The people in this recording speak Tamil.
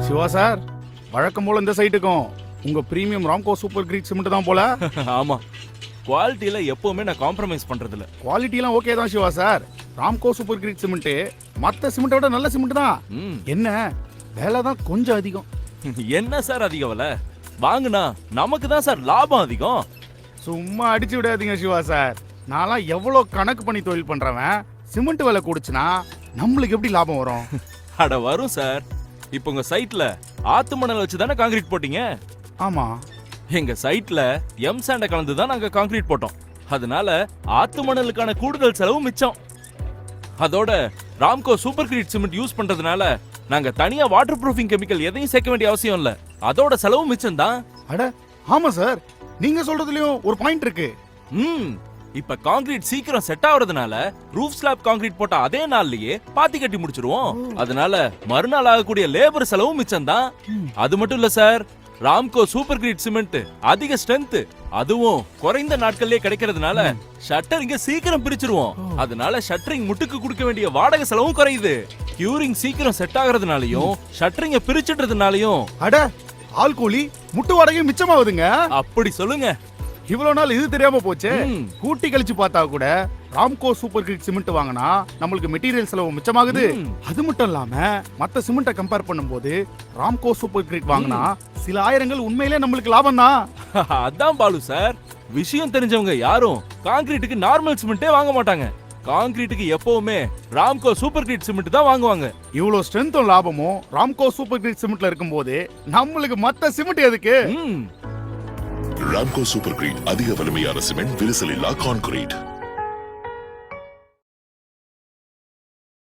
சிவா சார், வழக்கம் போல இந்த சைட்டுக்கும் உங்க premium Ramco Supercrete cement தான் போல. ஆமா, குவாலிட்டியில எப்பவுமே நான் காம்ப்ரமைஸ் பண்றது இல்ல. குவாலிட்டி எல்லாம் ஓகே தான் Siva sir. Ramco Supercrete cement மத்த சிமெண்ட்டை விட நல்ல சிமெண்ட் தான். என்ன வேலை தான் கொஞ்சம் அதிகம். என்ன சார் அதிக விலை? வாங்குனா நமக்கு தான் சார் லாபம் அதிகம். சும்மா அடிச்சு விடாதீங்க சிவா சார். நான்லாம் எவ்வளவு கணக்கு பண்ணி தொழில் பண்றவன். சிமெண்ட் விலை கூடுச்சுன்னா நம்மளுக்கு எப்படி லாபம் வரும்? அட வரும் சார். இப்போ உங்க சைட்ல ஆத்து மணல் வச்சு தானே கான்கிரீட் போட்டீங்க? ஆமா. எங்க சைட்ல எம் சாண்ட கலந்து தான் நாங்க கான்கிரீட் போட்டோம். அதனால ஆத்து மணலுக்கான கூடுதல் செலவு மிச்சம். அதோட Ramco Supercrete cement use பண்றதுனால நாங்க தனியா வாட்டர் ப்ரூஃபிங் கெமிக்கல் எதையும் சேர்க்க வேண்டிய அவசியம் இல்ல. அதோட செலவு மிச்சம் தான். அட ஆமா சார், நீங்க சொல்றதுலயும் ஒரு பாயிண்ட் இருக்கு. இப்ப கான்கிரீட் சீக்கிரம் செட் ஆகுறதுனால ரூஃப் ஸ்லாப் கான்கிரீட் போட்ட அதே நாள்லயே பாத்தி கட்டி முடிச்சிருவோம். அதனால மறுநாள் ஆகக்கூடிய லேபர் செலவும் மிச்சம் தான். அது மட்டும் இல்ல சார், ராம்கோ சூப்பர் கிரீட் சிமெண்ட் அதிக ஸ்ட்ரென்த், அதுவும் குறைந்த நாட்கள்லயே கிடைக்கிறதுனால ஷட்டரிங்க சீக்கிரம் பிரிச்சிருவோம். அதனால ஷட்டரிங் முட்டுக்கு கொடுக்க வேண்டிய வாடகை செலவும் குறையுது. கியூரிங் சீக்கிரம் செட் ஆகுறதுனாலயும் ஷட்டரிங்க பிரிச்சிடுறதுனாலயும் அட ஆள் கூலி முட்டு வாடகை மிச்சமாகுதுங்க. அப்படி சொல்லுங்க. இவ்வளவு நாள் இது தெரியாம போச்சு. கூட்டி கழிச்சு பார்த்தா கூட ராம்கோ சூப்பர் கிரீட் சிமெண்ட் வாங்கினா நம்மளுக்கு மெட்டீரியல் செலவு மிச்சமாகுது. அது மட்டும் இல்லாம மத்த சிமெண்ட்டை கம்பேர் பண்ணும்போது ராம்கோ சூப்பர் கிரீட் வாங்கினா சில ஆயிரங்கள் உண்மையிலே நம்மளுக்கு லாபம் தான். அதான் பாலு சார், விஷயம் தெரிஞ்சவங்க யாரும் கான்கிரீட்டுக்கு நார்மல் சிமெண்டே வாங்க மாட்டாங்க. கான்கிரீட்டுக்கு எப்பவுமே ராம்கோ சூப்பர் கிரீட் சிமெண்ட் தான் வாங்குவாங்க. இவ்வளவு ஸ்ட்ரென்த்தும் லாபமும் ராம்கோ சூப்பர் கிரீட் சிமெண்ட்ல இருக்கும்போது நம்மளுக்கு மத்த சிமெண்ட் எதுக்கு? ராம்கோ சூப்பர் கிரீட் அதிக வலிமையான சிமெண்ட், விரிசல் இல்லா கான்கிரீட்.